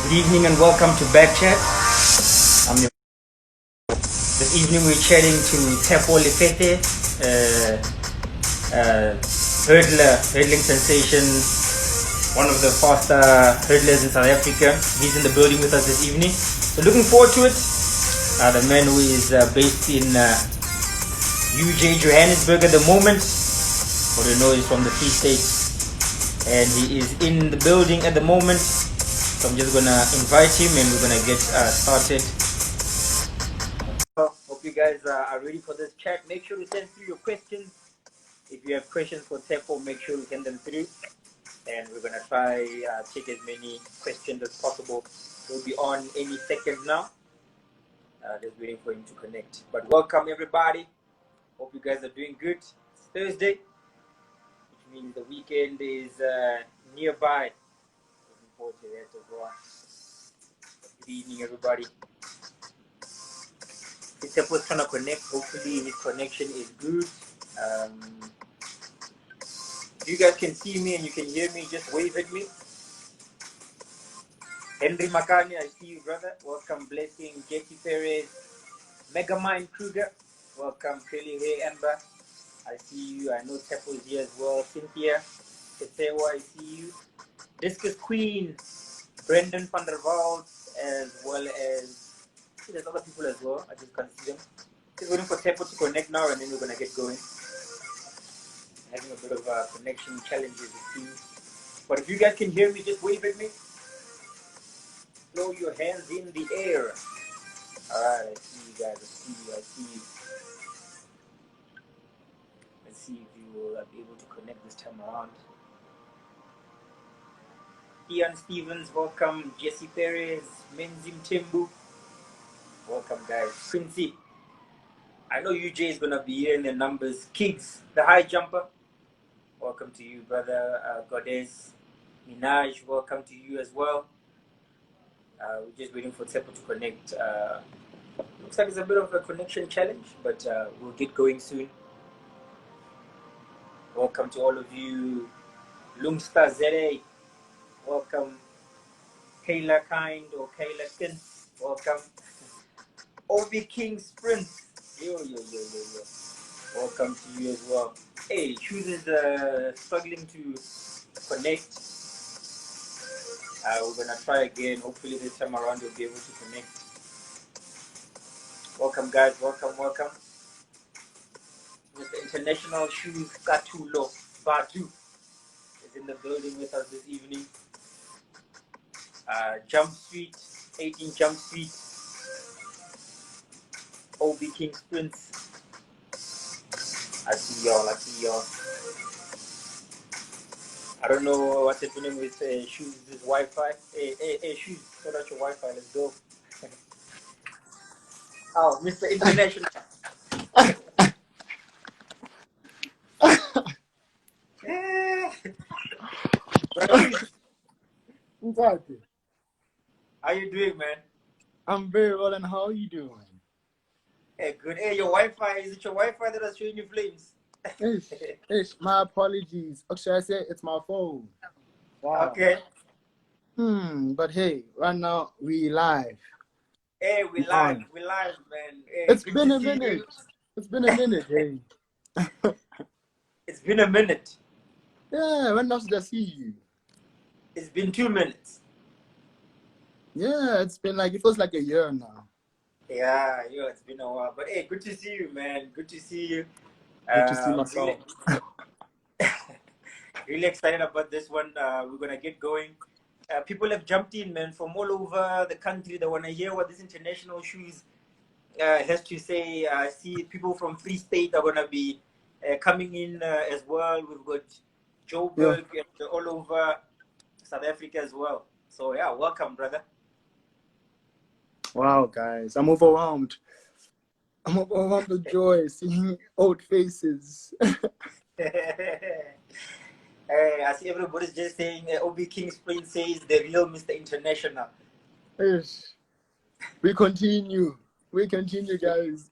Good evening and welcome to BackChat. This evening we're chatting to Tshepo Lefete, hurdling sensation, one of the faster hurdlers in South Africa. He's in the building with us this evening. So looking forward to it. The man who is based in UJ Johannesburg at the moment. What we know is from the Free State. And he is in the building at the moment. So I'm just gonna invite him and we're gonna get started. Hope you guys are ready for this chat. Make sure to send through your questions. If you have questions for Tshepo, make sure you send them through. And we're gonna try take as many questions as possible. We'll be on any second now. Just waiting for him to connect. But welcome everybody. Hope you guys are doing good. It's Thursday, which means the weekend is nearby. Looking forward to that as well. Good evening, everybody. Tshepo's trying to connect. Hopefully, his connection is good. If you guys can see me and you can hear me, just wave at me. Henry Makani, I see you, brother. Welcome, Blessing. Jackie Perez. Megamind Kruger. Welcome, Kelly Hey Amber. I see you. I know Tshepo is here as well. Cynthia. Tetewa, I see you. Discus Queen. Brendan van der Waals, as well as there's other people as well. I just can't see them. Just waiting for Tshepo to connect now, and then we're gonna get going. Having a bit of connection challenges, it seems. But if you guys can hear me, just wave at me. Throw your hands in the air. All right, I see you guys. I see you. I see you. Let's see if you will be able to connect this time around. Ian Stevens, welcome. Jesse Perez, Menzim Timbu. Welcome, guys. Quincy. I know UJ is going to be here in the numbers. Kiggs, the high jumper. Welcome to you, brother. Goddess. Minaj, welcome to you as well. We're just waiting for Tshepo to connect. Looks like it's a bit of a connection challenge, but we'll get going soon. Welcome to all of you. Lungstar Zere. Welcome. Kayla Kind or Kayla Kin. Welcome. Obi King Sprint. Yo. Welcome to you as well. Hey, Shoes is struggling to connect. We're gonna try again. Hopefully this time around you'll be able to connect. Welcome, guys. Welcome. Mr. International Shoes Katulo Badu is in the building with us this evening. Jump Street, 18 Jump Street. OB King Sprints. I see y'all. I don't know what's happening with Shoes' Wi-Fi. Hey, Shoes, sort out your Wi-Fi. Let's go. Oh, Mr. International. How you doing, man? I'm very well, and how are you doing? Hey, good. Hey, your Wi-Fi, is it your Wi-Fi that is showing you flames? My apologies. Actually, I said it's my phone. Wow. Okay. But hey, right now we live. Hey, we live, man. Hey, it's been a minute. It's been a minute, hey. It's been a minute. Yeah, when else did I see you? It's been 2 minutes. Yeah, it feels like a year now. Yeah, it's been a while. But hey, good to see you, man. Good to see you. Good to see myself. Really excited about this one. We're gonna get going. People have jumped in, man, from all over the country. They wanna hear what this International Shoes has to say. I see people from Free State are gonna be coming in as well. We've got Joburg and all over South Africa as well. So yeah, welcome, brother. Wow, guys, I'm overwhelmed. I'm overwhelmed with joy seeing old faces. I see everybody's just saying Obi King Spring says the real Mr. International. Yes. We continue, guys.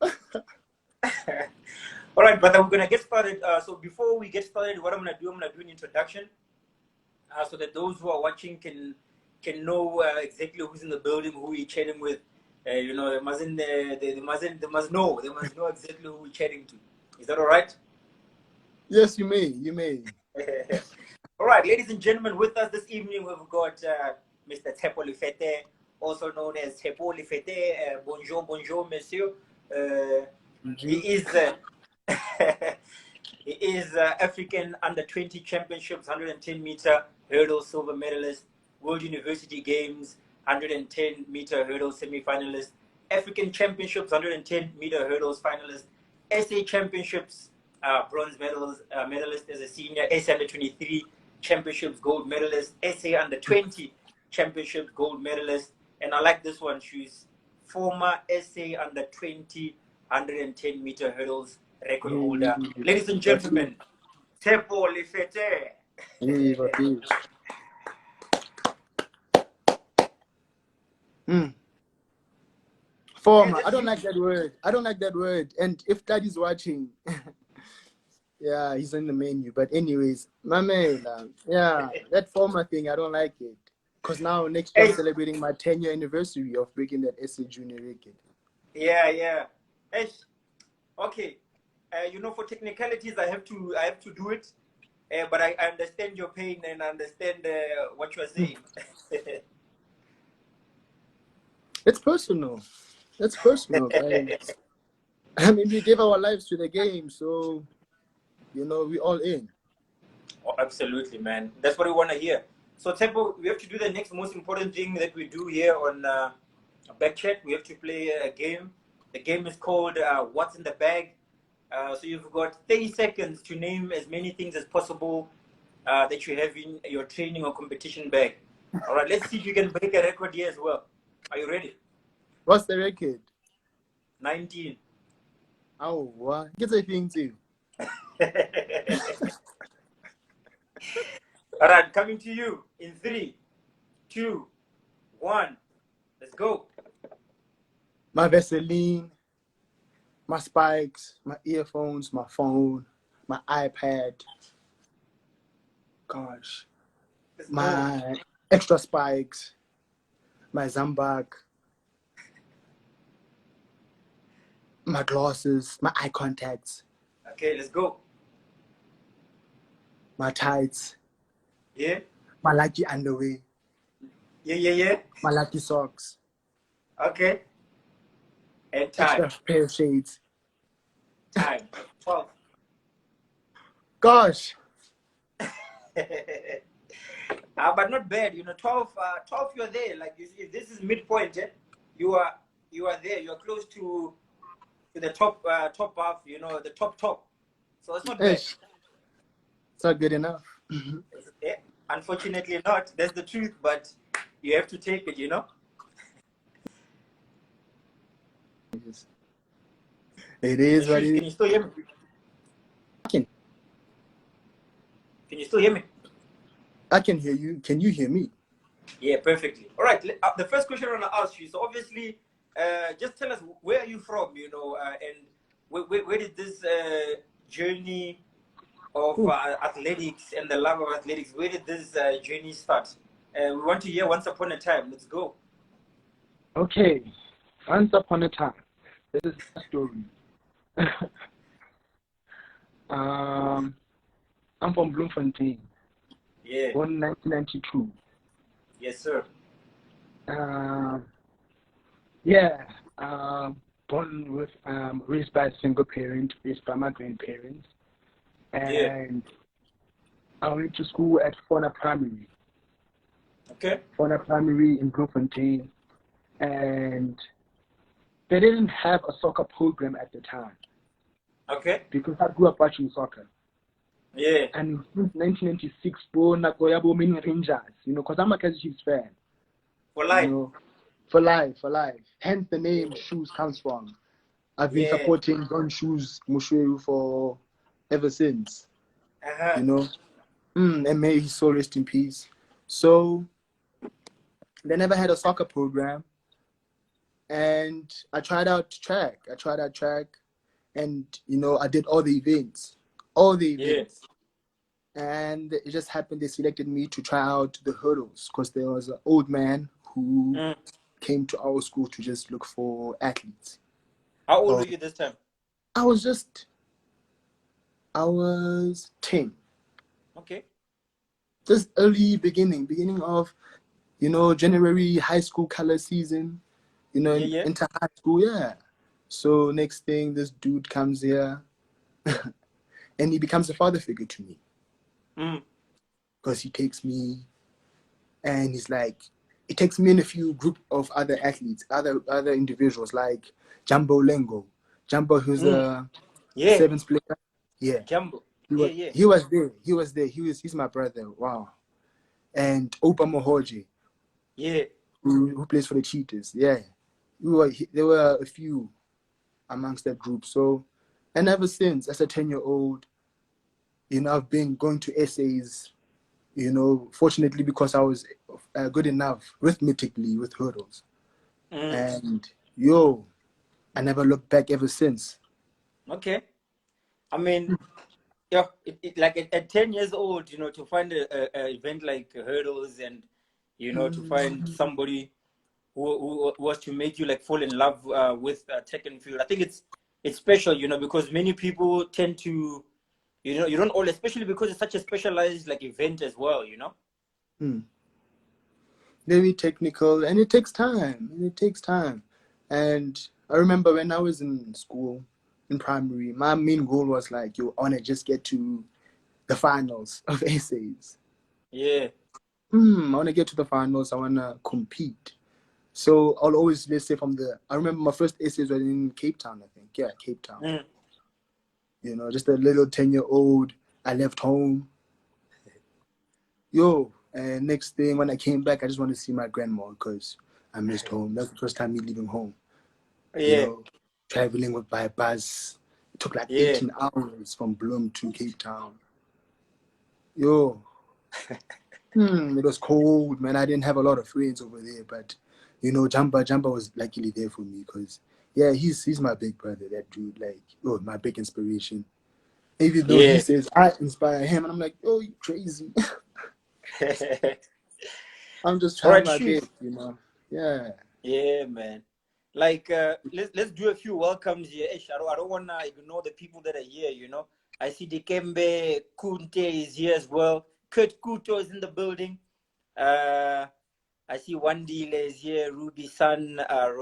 All right, brother, we're gonna get started. So before we get started, what I'm gonna do an introduction, so that those who are watching can can know exactly who's in the building, who you're chatting with. You know, they must know exactly who we're chatting to. Is that all right? Yes, you may. You may. All right, ladies and gentlemen, with us this evening we've got Mr. Tshepo Lefete, also known as Tshepo Lefete. Bonjour, bonjour, monsieur. He is he is African under-20 championships, 110-meter hurdle silver medalist, World University Games 110-meter hurdle semi-finalist, African Championships 110-meter hurdles finalist, SA Championships bronze medalist as a senior, SA under-23 Championships gold medalist, SA under-20 Championships gold medalist, and I like this one. She's former SA under-20 110-meter hurdles record holder. Ladies and gentlemen, Tshepo Lefete. Former. I don't like that word. I don't like that word. And if Daddy's watching, yeah, he's in the menu. But anyways, my man, yeah, that former thing, I don't like it. Because now next year I'm celebrating my 10-year anniversary of breaking that SA junior record. Yeah. Hey, okay. You know, for technicalities, I have to do it. But I understand your pain and understand what you are saying. It's personal. It's personal, guys. I mean, we gave our lives to the game, so, you know, we all in. Oh, absolutely, man. That's what we want to hear. So, Tshepo, we have to do the next most important thing that we do here on BackChat. We have to play a game. The game is called What's in the Bag. So you've got 30 seconds to name as many things as possible that you have in your training or competition bag. All right, let's see if you can break a record here as well. Are you ready? What's the record? 19. Oh, what? Get a thing too. All right, coming to you in 3, 2, 1. Let's go. My Vaseline, my spikes, my earphones, my phone, my iPad. Gosh. My extra spikes, my Zambak, my glasses, my eye contacts. Okay, let's go. My tights. Yeah. My lucky underwear. Yeah. My lucky socks. Okay. And time. Extra pair of shades. Time. 12. Gosh. But not bad, you know. 12, 12. You're there. Like this is midpoint. Eh? You are there. You are close to the top half. You know, the top. So it's not bad. It's not good enough. Yeah, unfortunately not. That's the truth. But you have to take it. You know. It is what it is. Can you still hear me? Can you still hear me? I can hear you. Can you hear me? Yeah, perfectly. All right. The first question I want to ask you. So obviously, just tell us where are you from? You know, and where did this journey of athletics and the love of athletics? Where did this journey start? We want to hear once upon a time. Let's go. Okay, once upon a time. This is a story. I'm from Bloemfontein. Yeah. Born in 1992. Yes, sir. Born with raised by a single parent, raised by my grandparents, and I went to school at Fauna Primary. Okay. Fauna Primary in Bloemfontein, and they didn't have a soccer program at the time. Okay. Because I grew up watching soccer. Yeah. And since 1996, Nagoya Rangers, you know, because I'm a Kaizer Chiefs fan. For life. You know, for life. Hence the name Shoes comes from. I've been supporting Don Shoes Mushu for ever since. You know, and may his soul rest in peace. So they never had a soccer program, and I tried out track. And you know, I did all the events. And it just happened they selected me to try out the hurdles because there was an old man who came to our school to just look for athletes. How old were you this time? I was 10. Okay. Just early beginning of, January high school color season, into high school, yeah. So next thing, this dude comes here and he becomes a father figure to me. Because he takes me and he's like, he takes me in a few group of other athletes, other individuals like Jumbo Lengo. Jumbo, who's a sevens player. Yeah. Jumbo. He was there. He's my brother. Wow. And Opa Mohoji. Yeah. Who plays for the Cheetahs. Yeah. There were a few amongst that group. So, and ever since, as a 10-year-old, I've been going to essays, fortunately because I was good enough arithmetically with hurdles. And I never looked back ever since. Okay. I mean, yeah, like at 10 years old, to find a event like hurdles and, to find somebody who was to make you like fall in love with track and field. I think it's special, because many people tend to, you don't all, especially because it's such a specialized like event as well, Very technical, and it takes time. And I remember when I was in school, in primary, my main goal was like, I want to just get to the finals of essays. Yeah. I want to get to the finals. I want to compete. So I'll always, let's say I remember my first essays were in Cape Town, I think. Yeah, Cape Town. Just a little 10-year-old. I left home. And next thing, when I came back, I just wanted to see my grandma because I missed home. That's the first time me leaving home. Yeah. Traveling by bus. It took like 18 hours from Bloem to Cape Town. It was cold, man. I didn't have a lot of friends over there, but Jamba was luckily there for me because he's my big brother. That dude, like, my big inspiration. Even though he says I inspire him, and I'm like, you crazy. I'm just trying my best, Yeah. Yeah, man. Like, let's do a few welcomes here. I don't want to ignore the people that are here, I see Dikembe Kunte is here as well. Kurt Kuto is in the building. I see Wandile is here. Ruby Sun,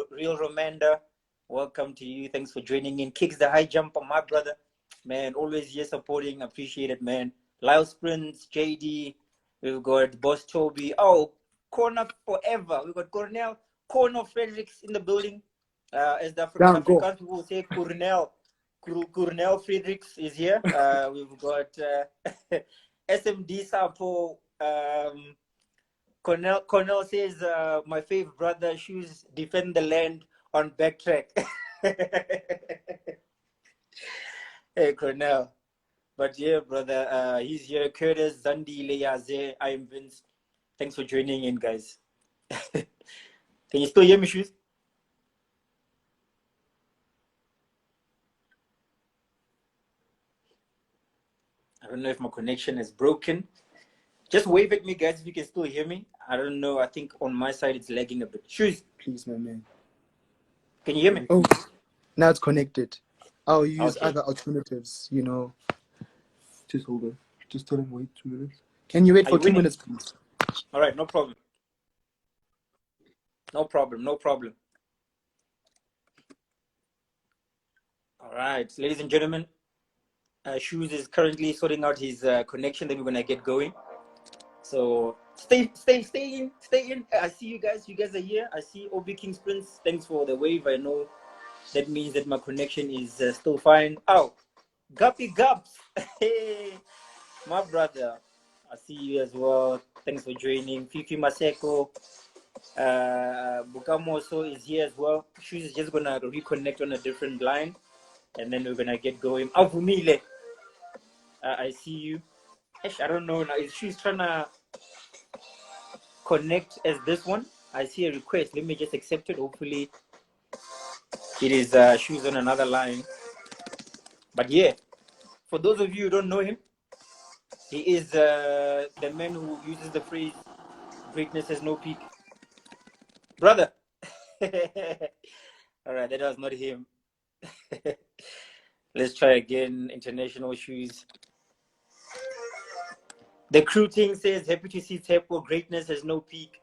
Real Romanda. Welcome to you. Thanks for joining in. Kicks the high jumper, my brother. Man, always here supporting. Appreciate it, man. Lyle Sprints, JD. We've got Boss Toby. Oh, Corner Forever. We've got Corner Fredericks in the building. As the African people say, Cornell Fredericks is here. We've got SMD Sapo. Cornell says, my favorite brother, shoes defend the land on Backtrack. Hey, Cornell. But yeah, brother, he's here. Curtis, Zandi, Leyaze, I am Vince. Thanks for joining in, guys. Can you still hear me, Shoes? I don't know if my connection is broken. Just wave at me, guys, if you can still hear me. I don't know. I think on my side it's lagging a bit. Shoes. Please, my man. Can you hear me? Oh, now it's connected. I'll use other alternatives, Just hold on. Just tell him wait 2 minutes. Can you wait for 2 minutes, please? All right, no problem. No problem. All right, ladies and gentlemen, Shoes is currently sorting out his connection. Then we're gonna get going. So stay in. I see you guys. You guys are here. I see OB King's Prince. Thanks for the wave. I know that means that my connection is still fine. Oh, Guppy Gups. Hey, my brother. I see you as well. Thanks for joining. Fifi Maseko. Bukamo also is here as well. Shoes is just gonna reconnect on a different line, and then we're gonna get going. Avumile. I see you. I don't know now. She's trying to connect as this one. I see a request. Let me just accept it. Hopefully, it is Shoes on another line. But yeah, for those of you who don't know him, He is the man who uses the phrase "greatness has no peak." Brother. All right, that was not him. Let's try again. International shoes. The crew team says, happy to see Tshepo. Greatness has no peak.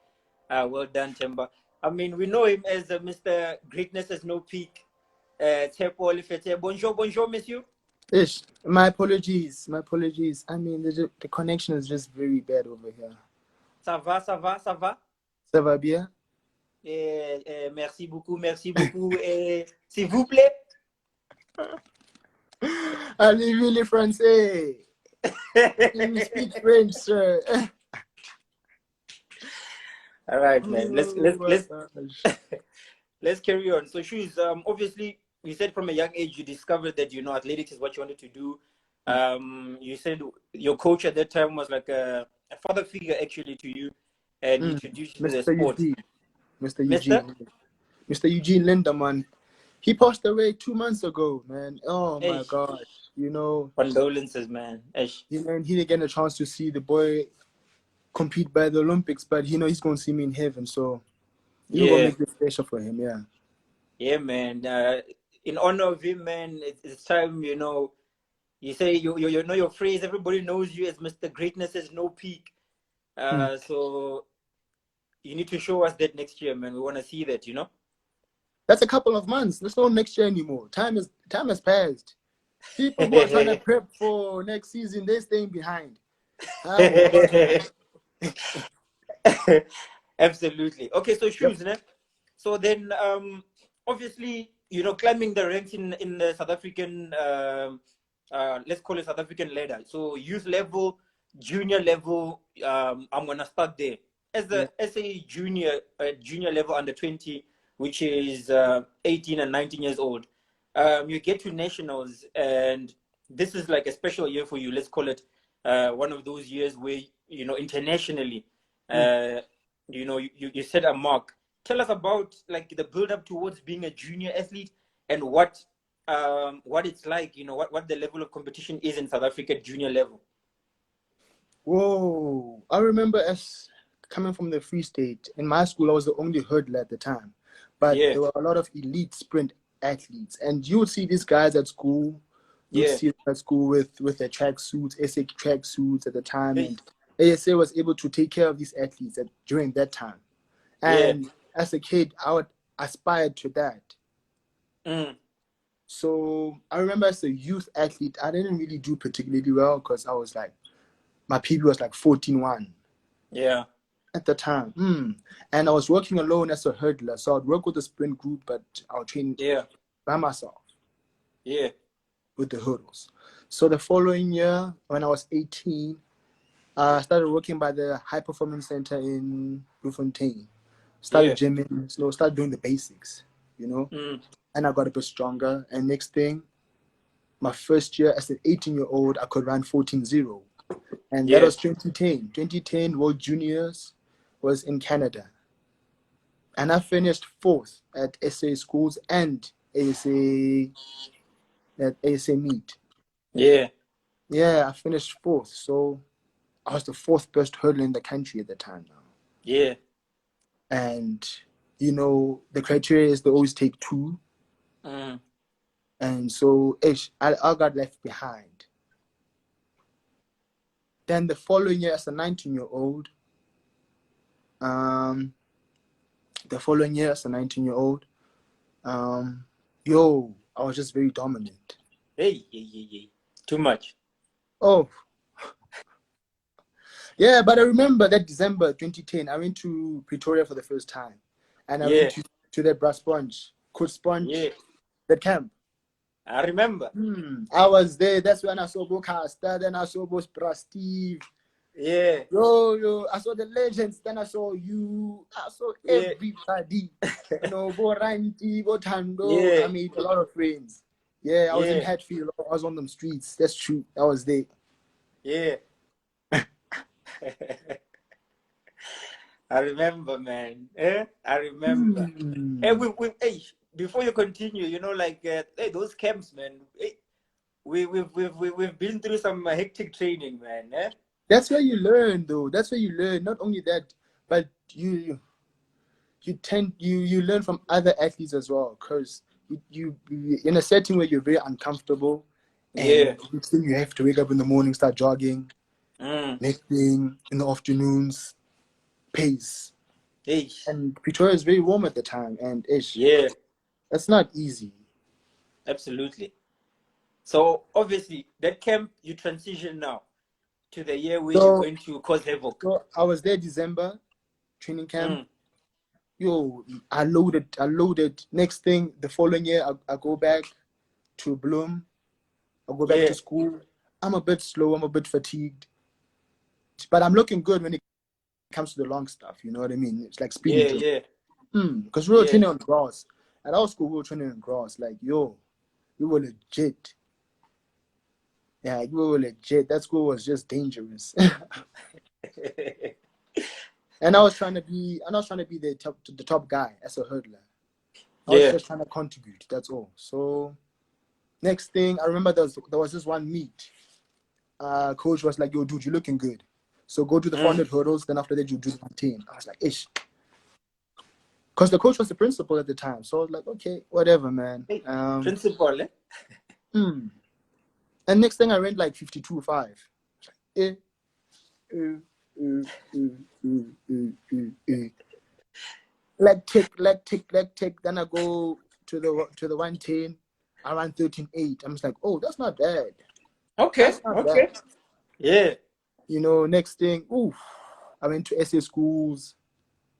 Well done, Temba. I mean, we know him as Mr. Greatness has no peak. Tshepo Lefete. Bonjour, bonjour, monsieur. Ish, my apologies. My apologies. I mean, the connection is just very bad over here. Ça va, ça va, ça va? Ça va bien? Merci beaucoup, merci beaucoup. S'il vous plaît. Allez, français. You speak French, sir. All right, man. Oh, Let's carry on. So, Shoes, obviously, you said from a young age you discovered that athletics is what you wanted to do. You said your coach at that time was like a father figure actually to you, and introduced you to the sport. Mr. Eugene Lindemann. He passed away 2 months ago, man. Oh my gosh, Condolences, man. He didn't get a chance to see the boy compete by the Olympics, but he's going to see me in heaven, so we're going to make this special for him, yeah. Yeah, man. In honor of him, man, it's time, you say, you know your phrase, everybody knows you as Mr. Greatness has no peak. So you need to show us that next year, man. We want to see that, That's a couple of months. That's not next year anymore. Time has passed. People who are trying to prep for next season, they're staying behind. Absolutely. Okay, so Shoes, yep. So then, obviously, climbing the ranks in the South African, let's call it South African ladder. So youth level, junior level, I'm gonna start there. As a junior level under 20, which is 18 and 19 years old, you get to nationals, and this is like a special year for you. Let's call it one of those years where internationally, you set a mark. Tell us about like the build up towards being a junior athlete and what it's like. What the level of competition is in South Africa at junior level. Whoa! I remember as coming from the Free State. In my school, I was the only hurdler at the time, but there were a lot of elite sprint athletes, and you would see these guys at school. You'd see them at school with their track suits, SA track suits at the time, and ASA was able to take care of these athletes during that time. And as a kid, I would aspire to that. So I remember as a youth athlete, I didn't really do particularly well because I was like, my PB was like 14-1. Yeah. At the time. And I was working alone as a hurdler. So I'd work with a sprint group, but I'll train by myself. Yeah. With the hurdles. So the following year, when I was 18, I started working by the High Performance Center in Bloemfontein. Started gymming, started doing the basics, And I got a bit stronger. And next thing, my first year as an 18-year-old, I could run 14.0. And that was 2010. 2010 World Juniors was in Canada. And I finished 4th at SA schools and ASA meet. Yeah. Yeah, I finished 4th. So I was the 4th best hurdler in the country at the time now. Yeah. And, the criteria is they always take 2. And so I got left behind. Then the following year as a 19-year-old, I was just very dominant. Hey. Too much. Oh. Yeah, but I remember that December 2010, I went to Pretoria for the first time. And I went to the Brass Sponge, Coach Sponge, that camp. I remember. I was there. That's when I saw Bokasta. Then I saw Brass Steve. Yeah. Yo, I saw the legends. Then I saw you. I saw everybody. Bo Ranti, Bo Tando. I made a lot of friends. Yeah, I was in Hatfield. I was on them streets. That's true. I was there. Yeah. I remember, man. I remember. Hey, before you continue, those camps, man. we've been through some hectic training, man. Eh? That's where you learn, though. That's where you learn. Not only that, but you learn from other athletes as well, because you in a setting where you're very uncomfortable, and next thing you have to wake up in the morning, start jogging. Next thing in the afternoons, pace. And Pretoria is very warm at the time, and that's not easy. Absolutely. So obviously that camp, you transition now to the year where you're going to cause havoc. So I was there December training camp. Yo, I loaded. Next thing, the following year, I go back to Bloom. I go back to school. I'm a bit slow. I'm a bit fatigued. But I'm looking good when it comes to the long stuff. You know what I mean? It's like speed. Because we were training on grass. At our school, we were training on grass. Like, yo, we were legit. Yeah, we were legit. That school was just dangerous. And I was trying to be the top guy as a hurdler. I was just trying to contribute. That's all. So next thing, I remember there was this one meet. Coach was like, "Yo, dude, you're looking good. So go do the 400 hurdles. Then after that, you do the 110." I was like, "Ish," because the coach was the principal at the time. So I was like, "Okay, whatever, man." Principal, eh? And next thing, I ran like 52.5. Leg tick. Then I go to the 110. I ran 13.8. I'm just like, oh, that's not bad. Okay. Bad. Yeah. You know, next thing, I went to SA schools.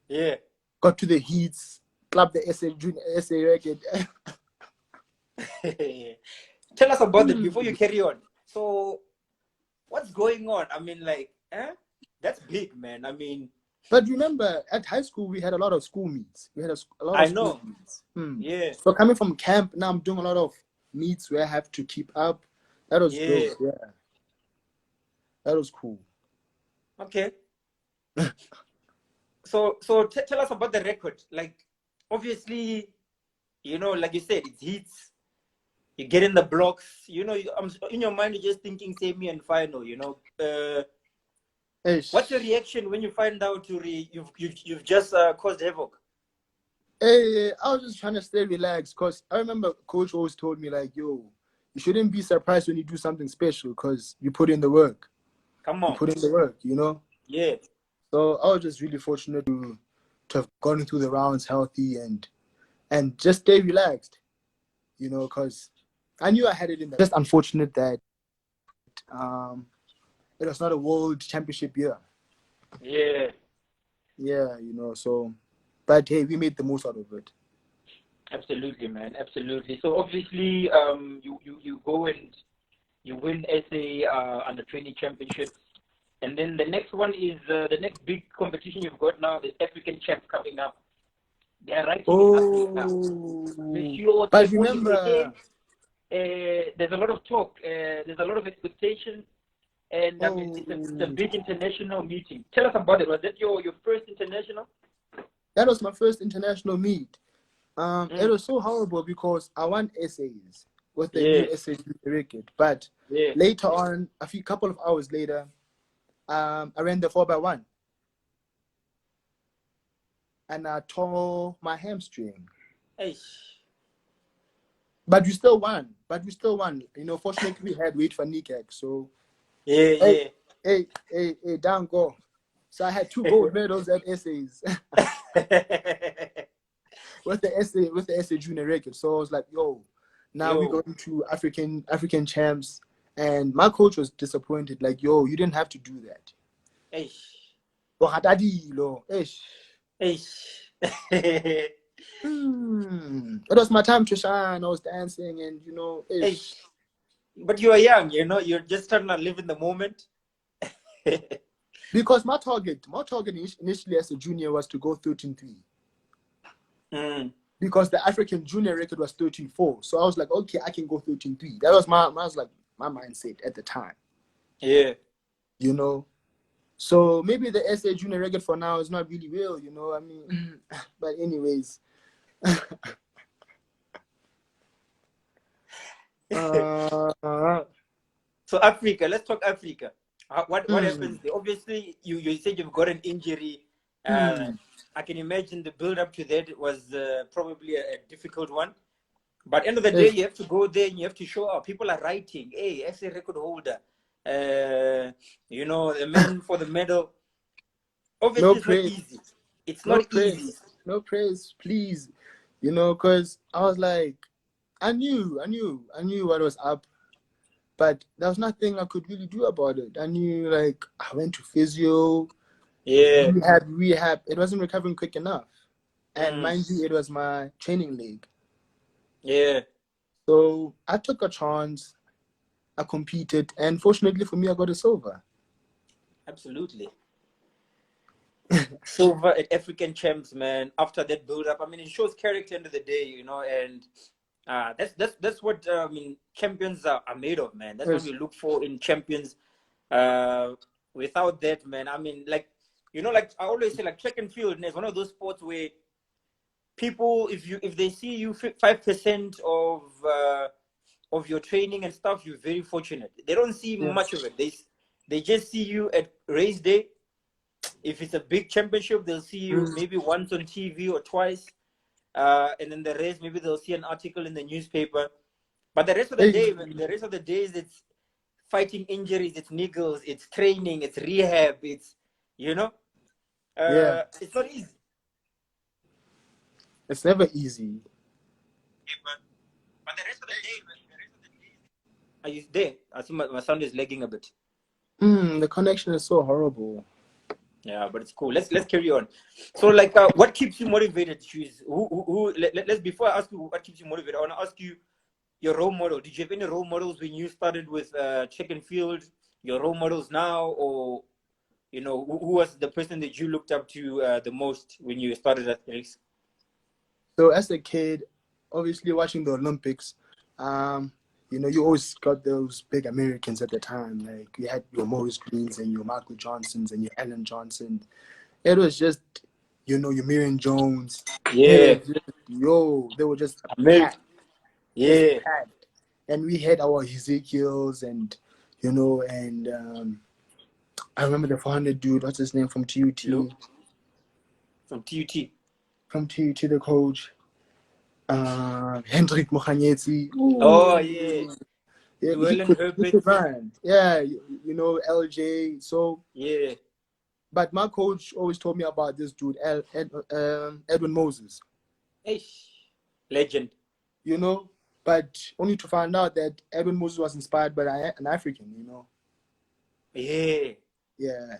Yeah. Got to the heats. Clubbed the SA record. Tell us about it before you carry on. So, what's going on? I mean, like, that's big, man. I mean, but remember, at high school, we had a lot of school meets. We had a lot of school meets. Yeah. So coming from camp, now I'm doing a lot of meets where I have to keep up. That was good. Yeah. That was cool. Okay. So tell us about the record. Like, obviously, you know, like you said, it's hits. You get in the blocks. You know, in your mind, you're just thinking semi and final. You know, what's your reaction when you find out you've just caused havoc? Hey, I was just trying to stay relaxed because I remember coach always told me like, yo, you shouldn't be surprised when you do something special because you put in the work. Come on. You put in the work, you know? Yeah. So I was just really fortunate to have gone through the rounds healthy and just stay relaxed, you know, because I knew I had it in there. Just unfortunate that it was not a world championship year. Yeah. Yeah, you know, so, but hey, we made the most out of it. Absolutely, man. Absolutely. So obviously, you go and you win SA under 20 championships, and then the next one is the next big competition you've got now, the African champ coming up. They are right now. But remember, there's a lot of talk. There's a lot of expectation, and I mean, it's a big international meeting. Tell us about it. Was that your first international? That was my first international meet. It was so horrible because I won essays with the new essay record. But later on, couple of hours later, I ran the 4x1. And I tore my hamstring. But we still won. You know, fortunately, we had weight for kneecap. So, hey, down go. So I had 2 gold medals at essays. with the essay junior record. So I was like, now we're going to African champs. And my coach was disappointed. Like, you didn't have to do that. It was my time to shine. I was dancing and, you know. But you are young, you know. You're just trying to live in the moment. Because my target initially as a junior was to go 13.3. Because the African junior record was 13.4. So I was like, okay, I can go 13.3. That was my mindset at the time. Yeah. You know? So maybe the SA junior record for now is not really real, you know? I mean, but anyways. So Africa, let's talk Africa. What happens there? Obviously, you said you've got an injury. I can imagine the build up to that was probably a difficult one. But end of the day, you have to go there and you have to show up. People are writing, hey, SA record holder, you know, the man for the medal. Obviously, it's not easy. It's not easy. No praise, please. You know, because I was like, I knew what was up, but there was nothing I could really do about it. I knew, like, I went to physio. Yeah. Rehab. It wasn't recovering quick enough. And mind you, it was my training leg. Yeah. So I took a chance. I competed. And fortunately for me, I got a silver. Absolutely. Silver at African champs, man. After that build up, I mean, it shows character end of the day, you know, and that's what I mean. Champions are made of, man. That's what we look for in champions. Without that, man, I mean, like, you know, like I always say, like track and field is one of those sports where people, if they see you 5% of your training and stuff, you're very fortunate. They don't see much of it. They just see you at race day. If it's a big championship, they'll see you maybe once on TV or twice. And then the rest, maybe they'll see an article in the newspaper. But the rest of the day, it's fighting injuries, it's niggles, it's training, it's rehab, it's, you know, it's not easy. It's never easy. But the rest of the day, are you there? I see my sound is lagging a bit. The connection is so horrible. Yeah, but it's cool. Let's carry on. So, like, what keeps you motivated? Let's before I ask you what keeps you motivated, I want to ask you your role model. Did you have any role models when you started with track and field? Your role models now, or you know, who was the person that you looked up to the most when you started athletics? So, as a kid, obviously watching the Olympics, you know, you always got those big Americans at the time. Like, you had your Maurice Greens and your Michael Johnsons and your Ellen Johnson. It was just, you know, your Miriam Jones. Yeah. They were just packed. Yeah. Just packed. And we had our Ezekiels and, you know, and I remember the 400 dude, what's his name, from TUT? From TUT. From TUT, the coach. Hendrik Mokhanyetsi. Oh, yeah. Yeah, you know, LJ. So, yeah. But my coach always told me about this dude, Edwin Moses. Legend. You know, but only to find out that Edwin Moses was inspired by an African, you know. Yeah. Yeah.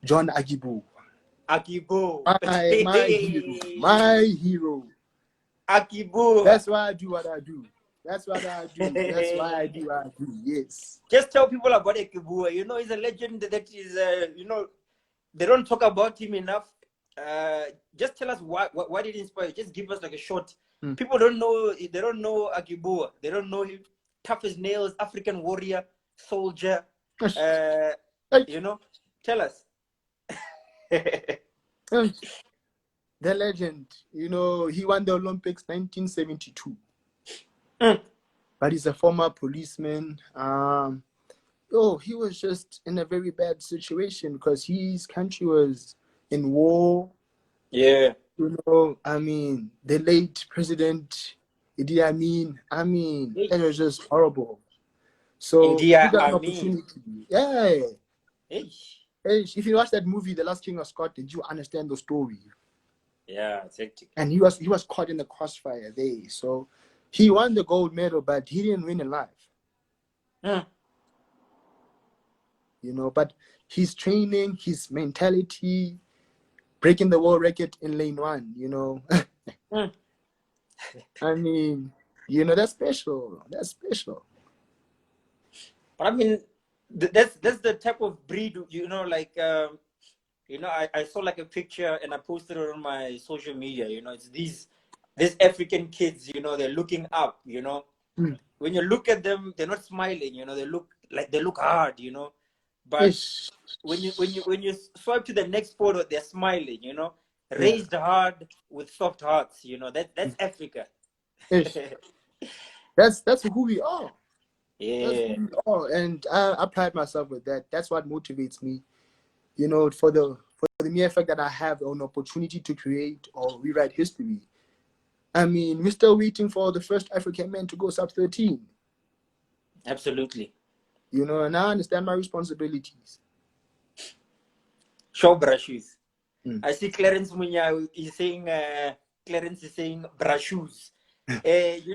John Agibo. Agibo. My hero. Agibo. That's why I do what I do. That's why I do what I do. Yes. Just tell people about Agibo. You know, he's a legend that is, you know, they don't talk about him enough. Just tell us why did he inspire you? Just give us like a short. People don't know. They don't know Agibo. They don't know him. Tough as nails, African warrior, soldier. You know, tell us. The legend, you know, he won the Olympics 1972. But he's a former policeman. He was just in a very bad situation because his country was in war. Yeah. You know, I mean, the late President Idi Amin, it was just horrible. So he got an opportunity. Yeah. If you watch that movie, The Last King of Scotland, you understand the story. Yeah, it's hectic. And he was caught in the crossfire there. So he won the gold medal, but he didn't win in life. You know, but his training, his mentality, breaking the world record in lane 1, you know. I mean, you know, that's special. That's special. But I mean, that's the type of breed, you know, like, you know, I saw like a picture and I posted it on my social media, you know, it's these African kids, you know, they're looking up, you know. When you look at them, they're not smiling, you know, they look hard, you know. But when you swipe to the next photo, they're smiling, you know. Raised hard with soft hearts, you know. That's Africa. That's who we are. That's Yeah, really all. And I pride myself with that. That's what motivates me. You know, for the mere fact that I have an opportunity to create or rewrite history. I mean, we're still waiting for the first African man to go sub 13. absolutely. You know, and I understand my responsibilities. Show brushes. Mm. I see Clarence Munya is saying, Clarence is saying brushes.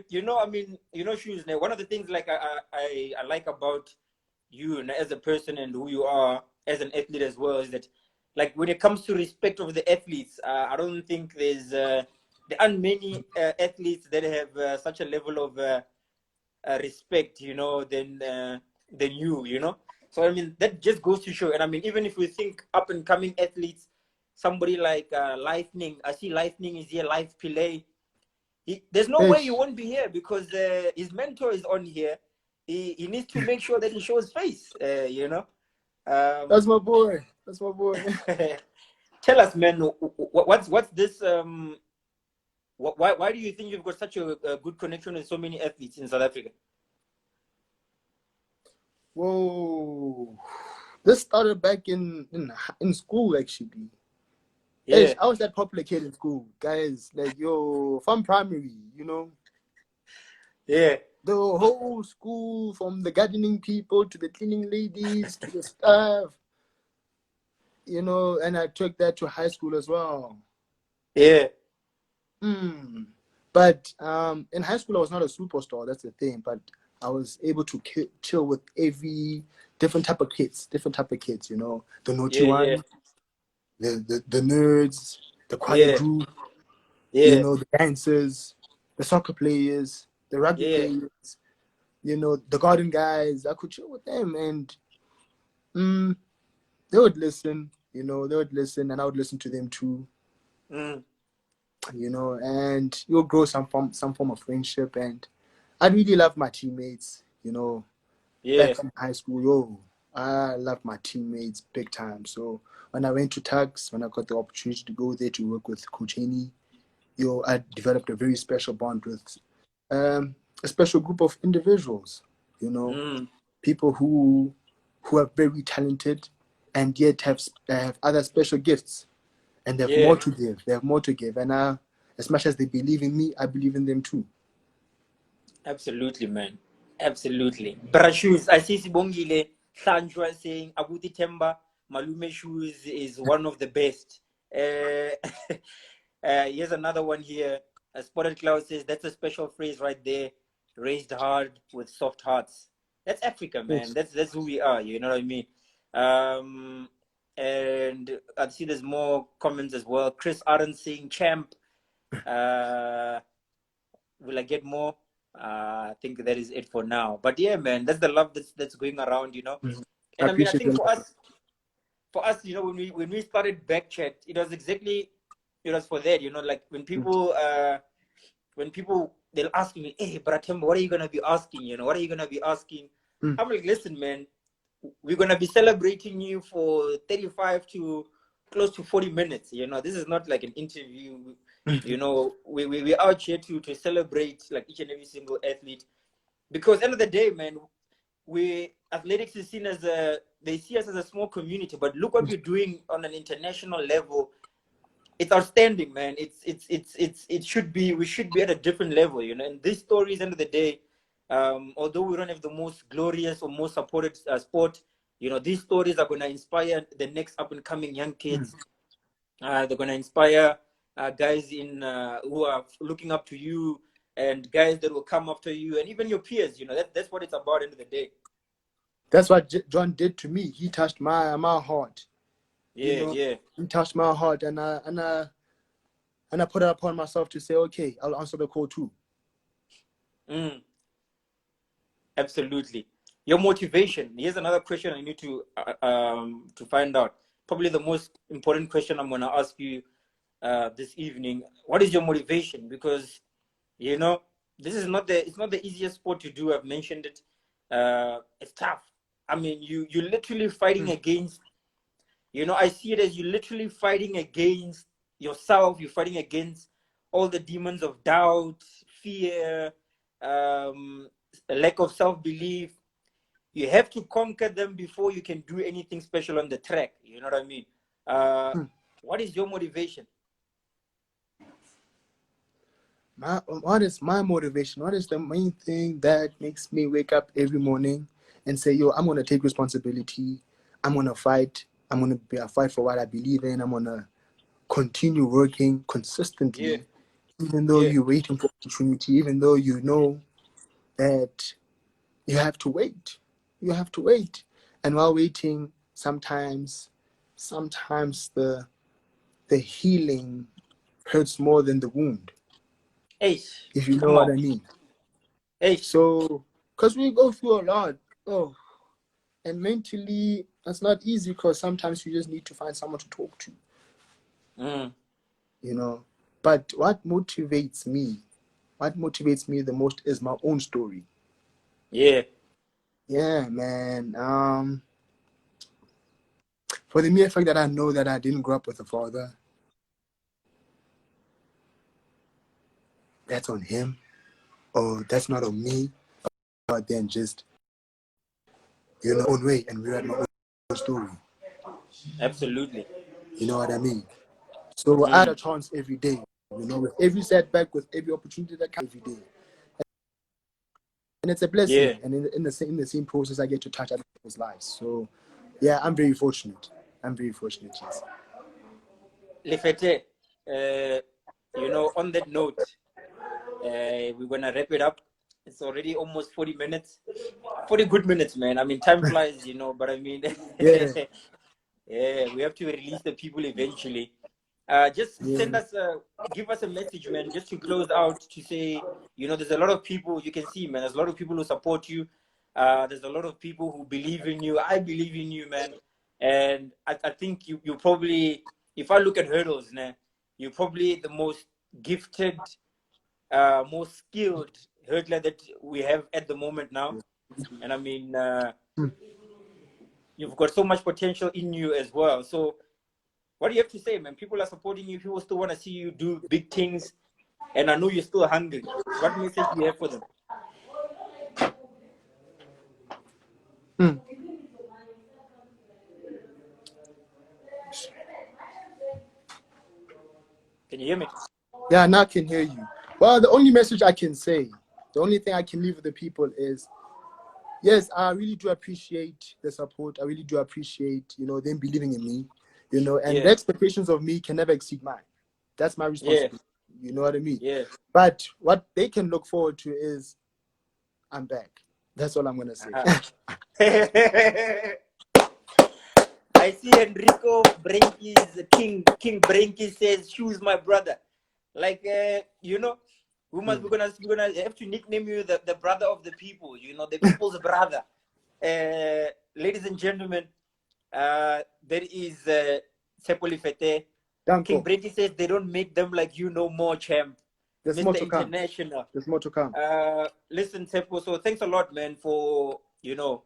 You know, I mean, you know, shoes. Now, one of the things like I like about you as a person and who you are as an athlete as well is that, like, when it comes to respect of the athletes, I don't think there aren't many athletes that have such a level of respect, you know, than you, you know. So I mean, that just goes to show. And I mean, even if we think up and coming athletes, somebody like Lightning, I see Lightning is here, Life Pillay. There's no way he Ish. won't be here because his mentor is on here. He needs to make sure that he shows face, you know. That's my boy. That's my boy. Tell us, man, what's this? Why do you think you've got such a good connection with so many athletes in South Africa? Whoa. This started back in school, actually. Yeah, I was that popular kid in school, guys. Like, yo, from primary, you know, yeah, the whole school, from the gardening people to the cleaning ladies to the staff, you know, and I took that to high school as well. yeah, But in high school, I was not a superstar. That's the thing. But I was able to chill with every different type of kids, you know, the naughty yeah, yeah, ones, the nerds, the quiet yeah, group, you yeah, know, the dancers, the soccer players, the rugby yeah. players, you know, the garden guys. I could chill with them, and they would listen, you know, and I would listen to them too, Mm, you know, and you'll grow some form of friendship. And I really love my teammates, you know, yeah, back from high school. Yo, I love my teammates big time. So when I went to Tugs, when I got the opportunity to go there to work with Coach Haney, yo, I developed a very special bond with a special group of individuals, you know, mm, people who are very talented and yet have other special gifts, and they have yeah. more to give. And as much as they believe in me, I believe in them too. Absolutely, man. Absolutely. Shoes. I see Sibongile Sanjwa saying Abuti Temba Malume Shoes is one of the best. Here's another one here. Spotted Cloud says that's a special phrase right there. Raised hard with soft hearts. That's Africa, man. Yes. That's who we are. You know what I mean? Um, and I see there's more comments as well. Chris Aaron saying champ. Uh, will I get more? I think that is it for now. But yeah, man, that's the love that's going around, you know. I And I mean, I appreciate think the love. for us, you know, when we started BackChat, it was for that, you know, like when people they'll ask me, hey, Bratemba, what are you gonna be asking? You know, what are you gonna be asking? Mm. I'm like, listen, man, we're gonna be celebrating you for 35 to close to 40 minutes. You know, this is not like an interview. You know, we're out here to celebrate like each and every single athlete, because end of the day, man, we athletics is seen as they see us as a small community, but look what we're doing on an international level. It's outstanding, man. It should be, we should be at a different level, you know. And these stories, end of the day, although we don't have the most glorious or most supported sport, you know, these stories are going to inspire the next up and coming young kids. They're going to inspire guys in who are looking up to you, and guys that will come after you, and even your peers. You know, that's what it's about. End of the day. That's what John did to me. He touched my heart. You Yeah, know, yeah. he touched my heart, and I put it upon myself to say, okay, I'll answer the call too. Mm, absolutely. Your motivation. Here's another question I need to find out. Probably the most important question I'm going to ask you this evening. What is your motivation? Because you know this is not the it's not the easiest sport to do. I've mentioned it. It's tough. I mean, you're literally fighting against. You know, I see it as you literally fighting against yourself. You're fighting against all the demons of doubt, fear, a lack of self-belief. You have to conquer them before you can do anything special on the track. You know what I mean? What is your motivation? What is my motivation? What is the main thing that makes me wake up every morning and say, yo, I'm going to take responsibility. I'm going to fight. I'm going to fight for what I believe in. I'm going to continue working consistently, even though you're waiting for opportunity, even though you know that you have to wait. You have to wait. And while waiting, sometimes the healing hurts more than the wound. If you know what I mean. So, because we go through a lot. Oh, and mentally, that's not easy because sometimes you just need to find someone to talk to. You know, but what motivates me the most is my own story. Yeah, man. For the mere fact that I know that I didn't grow up with a father, that's on him, or that's not on me. But then just you're in your own way, and we're at my own story. Absolutely. You know what I mean? So we're at a chance every day. You know, with every setback, with every opportunity that comes every day. And it's a blessing. And in the same process, I get to touch other people's lives. So, yeah, I'm very fortunate. Yes. Lefete, you know, on that note, we're going to wrap it up. It's already almost 40 minutes. 40 good minutes, man. I mean, time flies, you know, but I mean, we have to release the people eventually. Just send us, give us a message, man, just to close out to say, you know, there's a lot of people you can see, man. There's a lot of people who support you. There's a lot of people who believe in you. I believe in you, man. And I think you probably, if I look at hurdles, nah, you're probably the most gifted, most skilled hurdler that we have at the moment now. And I mean, you've got so much potential in you as well. So what do you have to say, man? People are supporting you. People still want to see you do big things. And I know you're still hungry. What message do you have for them? Can you hear me? Yeah, now I can hear you. Well, the only message I can say, the only thing I can leave with the people is, yes, I really do appreciate the support. I really do appreciate, you know, them believing in me, you know, and the expectations of me can never exceed mine. That's my responsibility. You know what I mean? But what they can look forward to is I'm back. That's all I'm going to say. I see Enrico Brenki's King Brenki says, "Choose my brother." Like, you know, we're gonna have to nickname you the brother of the people. You know, the people's brother. Ladies and gentlemen, there is Tshepo Lefete. King Brenki says they don't make them like you no more, champ. There's Mr. more to International. Come. There's more to come. Listen, Tshepo, so thanks a lot, man, for, you know,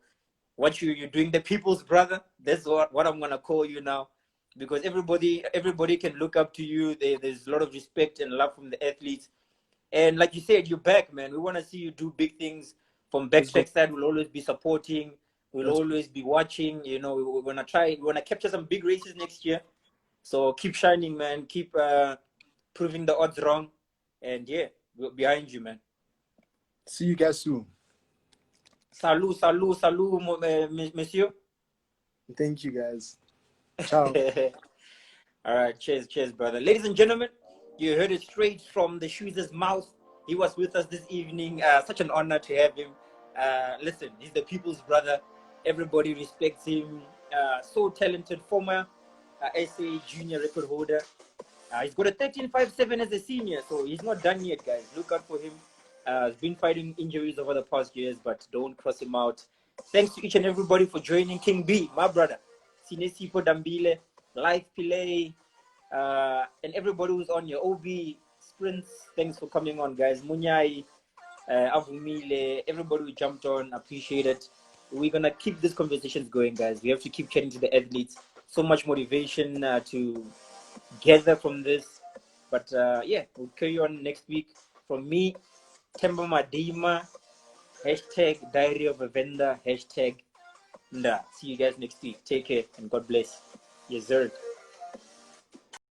what you're doing, the people's brother. That's what I'm gonna call you now, because everybody can look up to you. There's a lot of respect and love from the athletes, and like you said, you're back, man. We want to see you do big things. From Backtrack side, we'll always be supporting. We'll always be watching. You know, we're gonna try. We're gonna capture some big races next year. So keep shining, man. Keep proving the odds wrong, and yeah, we're behind you, man. See you guys soon. Salut, monsieur. Thank you, guys. Ciao. All right, cheers, brother. Ladies and gentlemen, you heard it straight from the Shoes' mouth. He was with us this evening. Such an honor to have him. Listen, he's the people's brother. Everybody respects him. So talented, former SA junior record holder. He's got a 13.57 as a senior, so he's not done yet, guys. Look out for him. He's been fighting injuries over the past years, but don't cross him out. Thanks to each and everybody for joining. King B, my brother. Tshepo Dambile, Life Pillay, and everybody who's on your OB sprints. Thanks for coming on, guys. Munyai, Avumile, everybody who jumped on, appreciate it. We're gonna keep these conversations going, guys. We have to keep chatting to the athletes. So much motivation to gather from this, but yeah, we'll carry on next week. From me, Temba Madima, Hashtag Diary of a Vendor. Hashtag Nda. See you guys next week. Take care and God bless. Yes, sir.